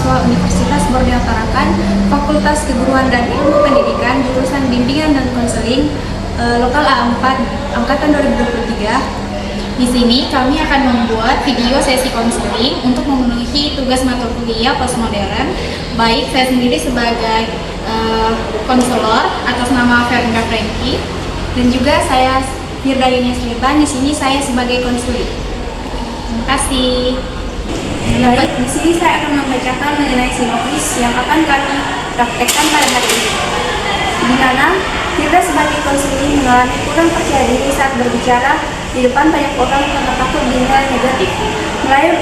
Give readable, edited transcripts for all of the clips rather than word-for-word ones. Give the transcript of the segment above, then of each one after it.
mahasiswa Universitas Borneo Tarakan, Fakultas Keguruan dan Ilmu Pendidikan, jurusan Bimbingan dan Konseling, Lokal A4, Angkatan 2023. Di sini kami akan membuat video sesi konseling untuk memenuhi tugas mata kuliah postmodern. Baik saya sendiri sebagai konselor atas nama Ferinda Franky, dan juga saya Firdalini Sultan. Di sini saya sebagai konseling. Terima kasih. Baik, di sini saya akan membacakan mengenai sinopsis yang akan kami praktekkan pada hari ini. Di mana Firda sebagai konseling mengalami kurang percaya diri saat berbicara di depan banyak orang karena takut dinilai negatif.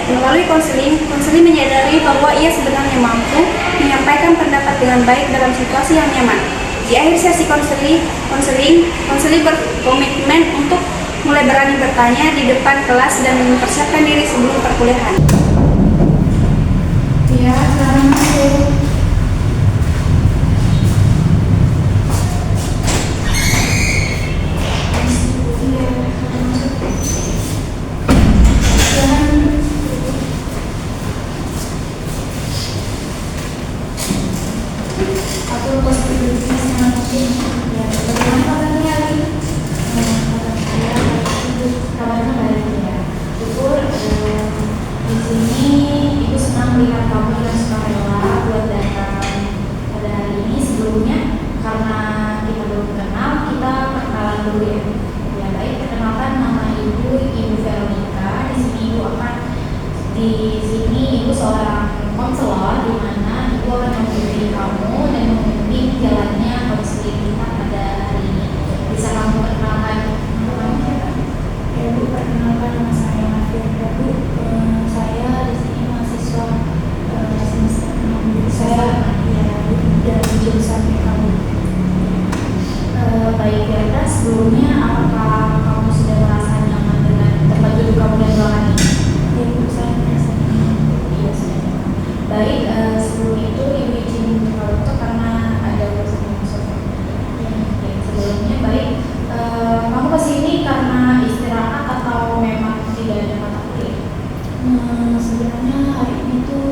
Melalui konseling menyadari bahwa ia sebenarnya mampu menyampaikan pendapat dengan baik dalam situasi yang nyaman. Di akhir sesi konseling berkomitmen untuk mulai berani bertanya di depan kelas dan mempersiapkan diri sebelum perkuliahan. Ya, sekarang masuk. Di sini Ibu seorang konselor di mana Ibu akan membimbing kamu dan membimbing jalannya konseling kita pada hari ini. Bisa kamu perkenalkan kamu siapa? Ya Bu, perkenalkan nama saya Firda Bu. Saya di sini mahasiswa semester 6. Saya dari jurusan PKU. Baik Firda, sebelumnya apakah kamu sudah merasa nyaman dengan tempat duduk kamu dan ruangan ini? Ya Bu, saya merasa nyaman. Iya, sudah nyaman. Baik, sebelum itu Ibu izin untuk karena ada urusan yang masuk. Sebelumnya baik, kamu kesini karena istirahat atau memang tidak ada mata kuliah? Sebenarnya hari ini tuh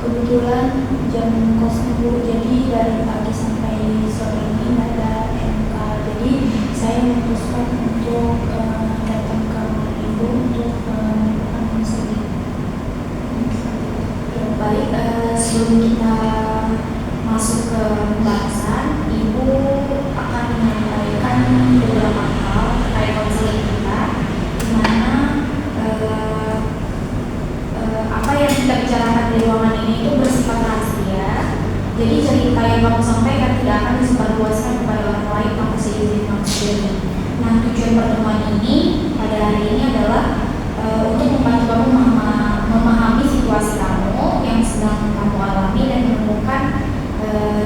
kebetulan jam kosong Bu, jadi dari pagi sampai sore ini nggak ada MK, jadi saya memutuskan untuk datang ke rumah Ibu untuk melakukan konseling. Baik, sebelum kita masuk ke pembahasan, Ibu akan menyampaikan beberapa hal terkait konseling kita, di mana apa yang kita bicarakan di ruangan ini itu bersifat rahasia. Jadi cerita yang kamu sampaikan tidak akan disebarluaskan kepada orang lain tanpa seizin kamu sendiri. Nah, tujuan pertemuan ini pada hari ini adalah untuk membantu kamu memahami situasi kamu yang sedang kamu alami dan menemukan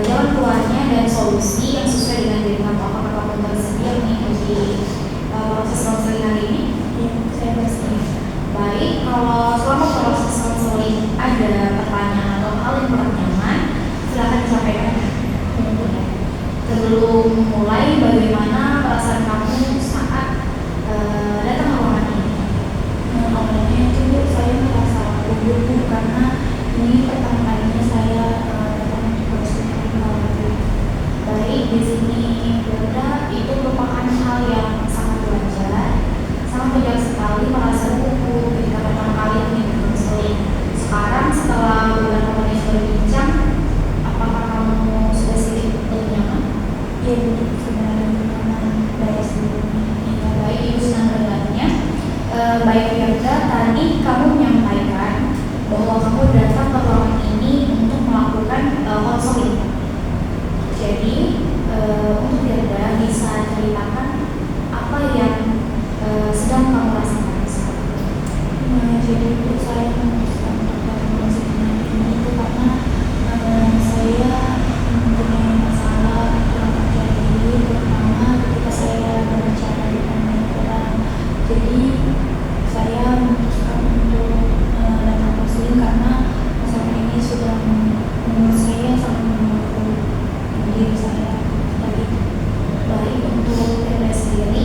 jalan keluarnya dan solusi yang sesuai dengan diri kamu. Apakah kamu bersedia mengikuti proses konseling hari ini? Ya, saya bersedia. Baik, kalau selama proses konseling ada pertanyaan atau hal yang kurang nyaman, silakan disampaikan. Sebelum mulai, bagaimana perasaan kamu saat datang ke ruangan ini? Awalnya itu saya merasa gugup karena ini pertama kalinya saya datang ke konseling. Baik, di sini Firda, itu merupakan hal yang sangat wajar. Sangat wajar sekali merasa gugup ketika pertama kali mengikuti konseling. Sekarang setelah beberapa menit berbincang, apakah kamu sudah sedikit lebih nyaman? Ya, sudah nyaman dari sebelumnya. Ya, baik, Ibu senang mendengarnya. Baik Firda, tadi kamu menyampaikan bahwa kamu datang ke ruangan ini untuk melakukan konseling. Jadi untuk Firda bisa ceritakan apa yang sedang kamu rasakan saat ini? Jadi untuk saya memutuskan untuk datang konseling ini itu karena saya mempunyai masalah kurang percaya diri, terutama ketika saya berbicara dengan banyak orang. Jadi saya memutuskan untuk datang konseling karena masalah ini sudah menurut saya sangat mengganggu diri saya. Jadi Baik, untuk Firda sendiri,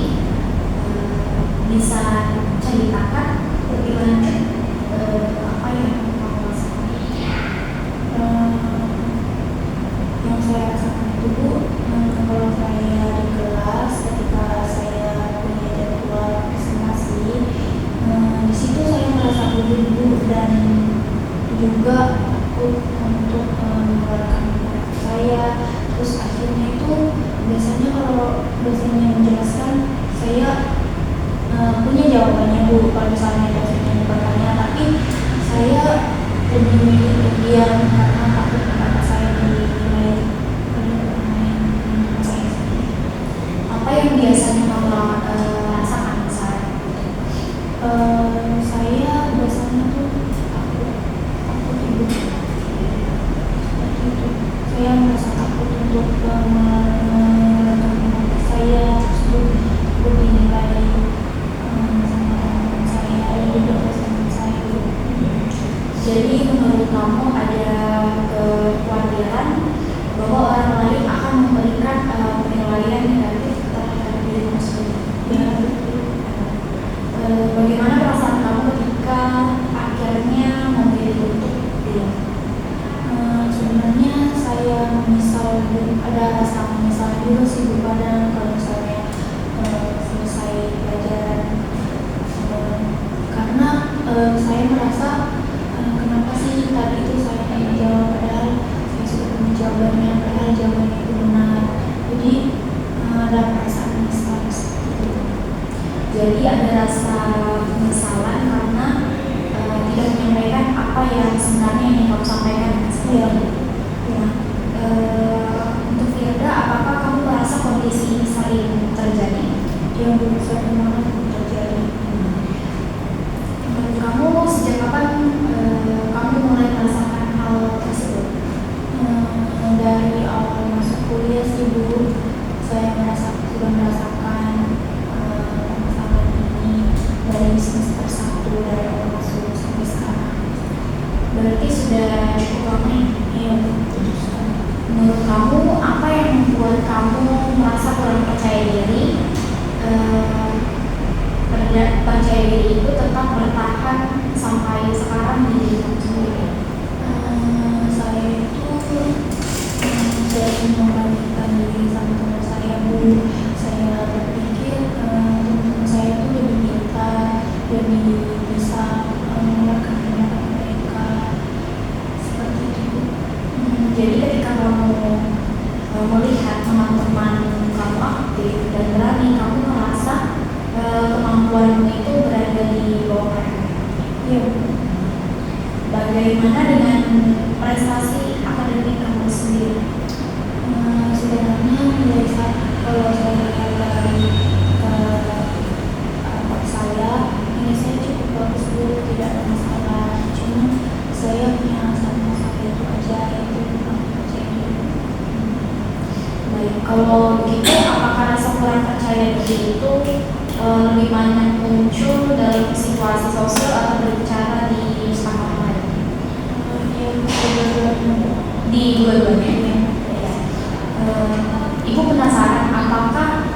Bu kalau misalnya dosennya bertanya, tapi saya lebih milih untuk diam karena takut kata saya dinilai main saya sendiri. Apa yang biasanya kamu rasakan saat Saya biasanya tuh takut ibu seperti itu. Saya merasa takut untuk melakukan saya tersebut untuk dinilai sama teman saya dan juga pasangan saya. jadi menurut kamu ada kekhawatiran bahwa orang lain akan memberikan penilaian negatif terhadap dirimu sendiri? Ya, betul. Bagaimana perasaan kamu ketika akhirnya memilih untuk diam? Sebenarnya saya menyesal, ada rasa menyesal juga sih Bu kadang kalau misalnya selesai pelajaran. Karena saya merasa kenapa sih tadi itu saya tidak menjawab padahal saya sudah menjawabnya padahal jawabannya itu benar. Jadi ada perasaan menyesal seperti itu. Jadi ada rasa penyesalan karena tidak menyampaikan apa yang sebenarnya ingin kamu sampaikan. Iya. Ya. Untuk Firda, apakah kamu merasa kondisi ini sering terjadi? Yang belum saya banget terjadi. Menurut kamu sejak kapan kamu mulai merasakan hal tersebut? Dari awal masuk kuliah sih Bu, saya sudah merasakan permasalahan ini dari semester 1 dari awal masuk sampai sekarang. Berarti sudah cukup lama ya? Iya betul sekali. Menurut kamu, apa yang membuat kamu merasa kurang percaya diri? Percaya diri itu tetap bertahan sampai sekarang di diri kamu sendiri. Saya itu sering membandingkan diri sama teman saya Bu. Saya berpikir teman saya itu lebih pintar, lebih bisa mengeluarkan pendapat mereka seperti itu Bu. Jadi ketika kamu melihat teman-teman kamu aktif dan berani, kamu merasa kemampuanmu itu berada di bawah mereka. Iya Bu. Bagaimana dengan prestasi akademik kamu sendiri? Sebenarnya nilai kalau saya lihat dari raport saya, nilai saya cukup bagus Bu, tidak ada masalah. Cuma saya punya satu masalah itu aja, yaitu kurang percaya diri. Baik, kalau begitu apakah rasa kurang percaya diri itu lebih banyak muncul dalam situasi sosial atau berbicara di sama orang lain? Ya, kedua-duanya Bu. Di dua-duanya. Ya. Ibu penasaran apakah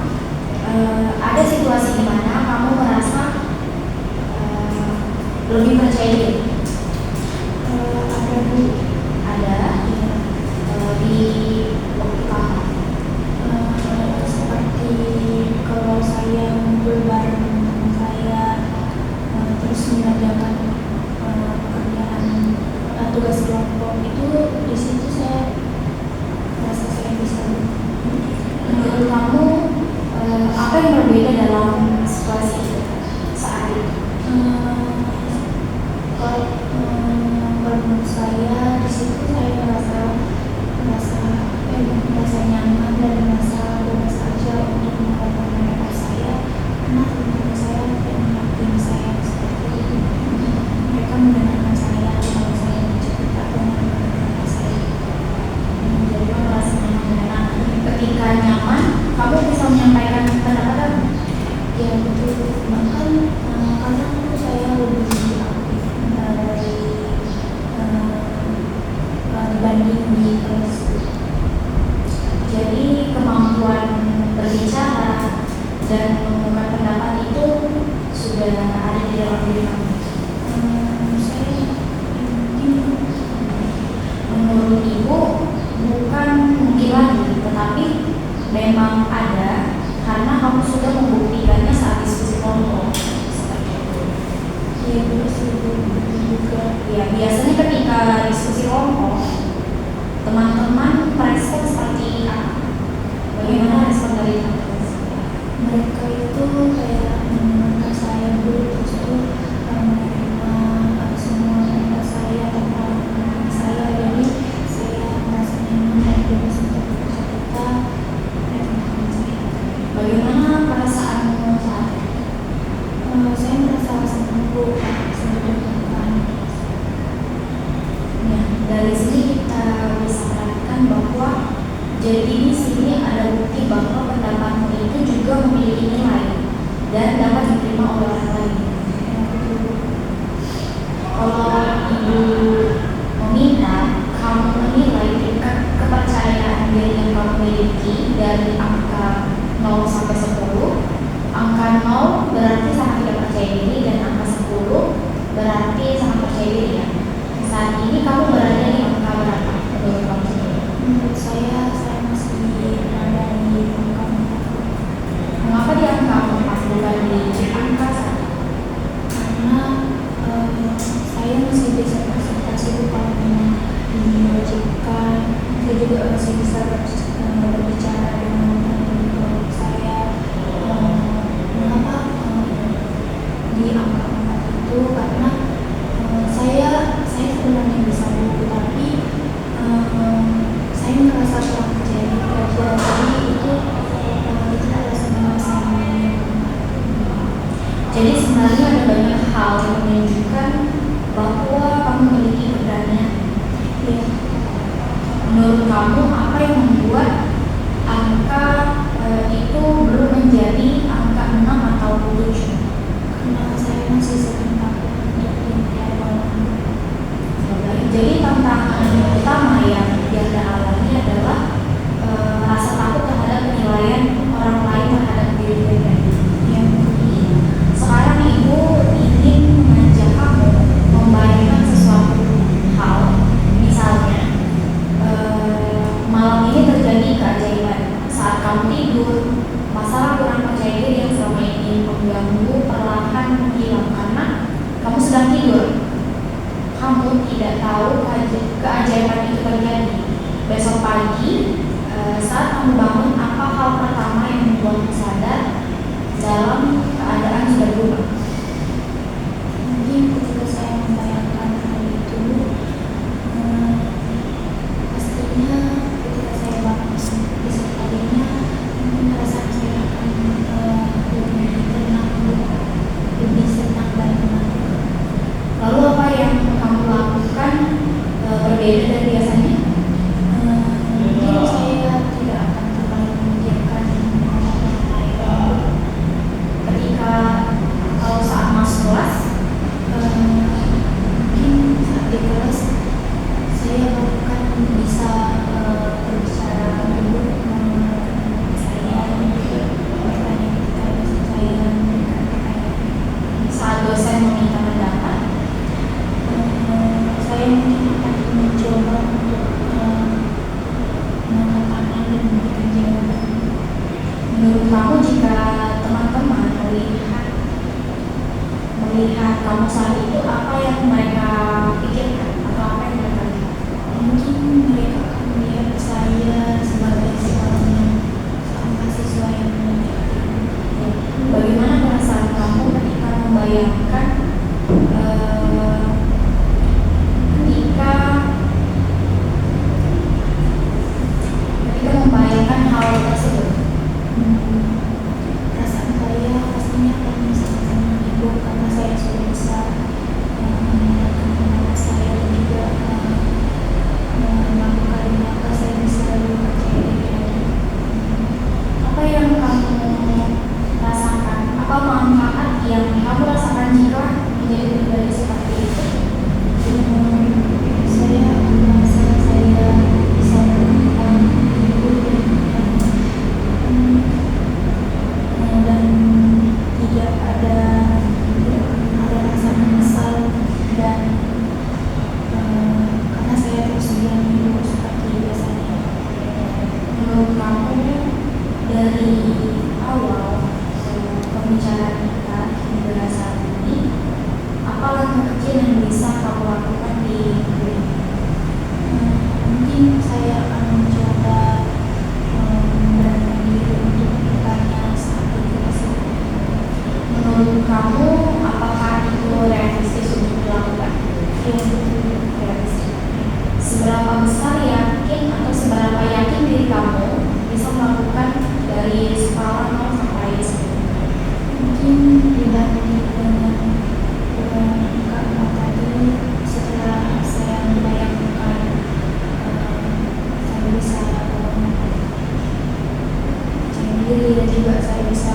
ada situasi di mana kamu merasa lebih percaya diri? Ada Bu. Ada. Di waktu kapan? Seperti kalau saya ngumpul bareng teman saya, terus mengerjakan pekerjaan tugas kelompok itu, di situ saya merasa saya bisa. Menurut kamu apa yang berbeda dalam situasi itu saat itu? Kalau menurut saya di situ saya merasa nyaman dan merasa bebas aja untuk melakukan pendapat saya karena teman-teman saya tidak mengerti saya seperti itu. Mereka mendengarkan saya kalau saya bercerita dengan pendapat saya. Jadi kamu merasa nyaman dan ketika nyaman, kamu bisa menyampaikan pendapat. Ya betul, bahkan kadang saya lebih aktif dari dibanding di kelas. Jadi kemampuan berbicara dan mengungkapkan pendapat itu sudah ada di dalam diri kamu. Saya mungkin Menurut ibu bukan mungkin lagi, tetapi memang ada karena kamu sudah membuktikannya saat diskusi kelompok seperti itu. ya terus juga Ya, biasanya ketika diskusi kelompok teman-teman merespon seperti apa? Bagaimana respon dari teman-teman? mereka itu kayak mendengarkan saya dulu terus dari angka 0 sampai 10. Angka 0 berarti sangat tidak percaya diri dan angka 10 berarti sangat percaya diri ya. Saat ini kamu berada di angka berapa menurut kamu sendiri? Menurut saya masih berada di angka 4. Mengapa di angka 4 bukan di angka 1? Karena saya masih bisa presentasi kalau memang diwajibkan. Saya juga masih bisa berbicara dengan teman saya. Mengapa di angka 4 itu? Karena saya sebenarnya bisa buku, tapi saya merasa kurang percaya diri aja. Jadi itu alasan saya. Jadi sebenarnya ada banyak hal yang menunjukkan bahwa kamu memiliki keberanian. Ya, Menurut kamu apa yang membuat angka itu belum menjadi angka 6 atau 7? karena saya masih sering takut untuk dinilai orang. Jadi tantangan utama yang Anda alami adalah rasa takut terhadap penilaian orang lain terhadap diri pribadi. Ya, Sekarang Ibu ingin mengajak kamu membayangkan sesuatu hal, misalnya malam ini terjadi keajaiban saat kamu tidur, masalah kurang percaya diri yang selama ini mengganggu perlahan menghilang karena kamu sedang tidur. Kamu tidak tahu keajaiban itu terjadi. Besok pagi saat kamu bangun, apa hal pertama yang membuatmu sadar dalam keadaan sudah berubah? mungkin ketika saya membayangkan hal itu, pastinya ketika saya bangun besok paginya, mungkin perasaan saya akan lebih tenang, lebih senang dan tenang. Lalu apa yang kamu lakukan berbeda dari biasanya? Mungkin saya tidak akan terlalu memikirkan orang lain. Ketika kalau saat masuk kelas, Mungkin saat di kelas saya bahkan bisa berbicara dulu saya bertanya ketika dosen saya memberikan pertanyaan. saat dosen meminta pendapat, Saya mungkin akan mencoba untuk mengangkat tangan dan memberikan jawaban. menurut kamu jika teman-teman melihat kamu saat itu, apa yang mereka pikirkan atau apa yang mereka lihat? Mungkin mereka akan melihat saya sebagai seorang mahasiswa yang Bagaimana perasaan kamu ketika membayangkan ketika membayangkan hal tersebut? perasaan saya pastinya akan sangat menghibur karena saya sudah bisa meninggalkan pendapat saya dan juga melakukan maka saya bisa lebih percaya diri lagi. Apa yang kamu rasakan? Apa manfaat yang kamu rasakan jika menjadi pribadi seperti itu? Saya merasa saya bisa berkembang dan tidak ada rasa menyesal dan karena saya terus hidup seperti biasanya. Menurut kamu dari awal pembicaraan kita hingga saat ini, apa langkah kecil yang bisa kamu lakukan di hidup ini? Mungkin saya akan mencoba memberanikan diri untuk bertanya saat di kelas. Menurut kamu, apakah itu realistis untuk dilakukan? Ya, betul. Realistis. Seberapa besar yakin atau seberapa yakin diri kamu bisa melakukan dari skala 0 sampai 10? Mungkin dibanding dengan angka tadi, setelah saya membayangkan saya bisa percaya diri dan juga saya bisa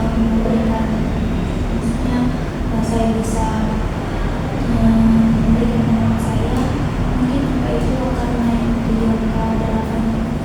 memberikan, maksudnya saya bisa memberikan pendapat saya, mungkin angka itu akan naik di angka 8.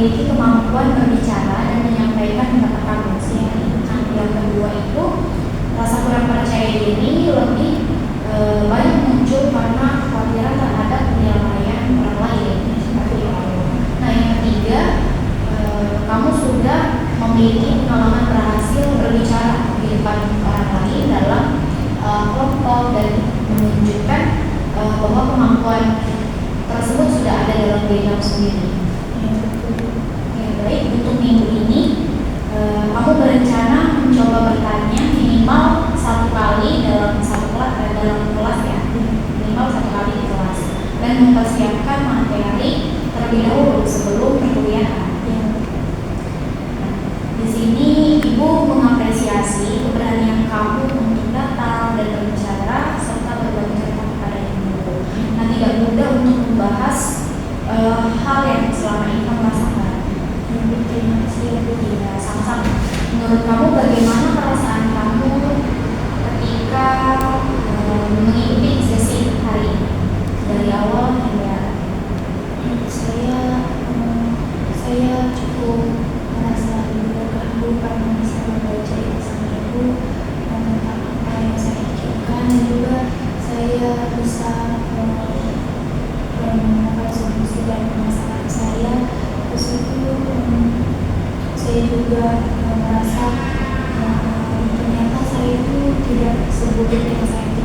memiliki kemampuan berbicara dan menyampaikan pendapat kamu. Nah, yang kedua itu rasa kurang percaya diri lebih banyak muncul karena kekhawatiran terhadap penilaian orang lain. Seperti itu. Nah, yang ketiga, kamu sudah memiliki pengalaman berhasil berbicara di depan orang lain dalam kelompok dan menunjukkan bahwa kemampuan tersebut sudah ada dalam diri kamu sendiri. Ya, baik, untuk minggu ini kamu berencana mencoba bertanya minimal 1 kali dalam kelas ya, minimal 1 kali di kelas, dan mempersiapkan materi terlebih dahulu sebelum perkuliahan. Di sini Ibu mengapresiasi keberanian kamu untuk datang dan berbicara serta berbagi cerita kepada Ibu. Nah, tidak mudah untuk membahas hal yang selama ini kamu rasakan. Terima kasih ya Bu. Ya, sama-sama. Menurut kamu bagaimana perasaan kamu ketika mengikuti sesi hari ini dari awal hingga akhir? Saya cukup merasa terganggu karena bisa membaca sama Ibu tentang apa yang saya pikirkan, dan juga saya bisa menemukan solusi dari masalah saya. Terus itu saya juga merasa ternyata saya itu tidak seburuk yang saya pikirkan.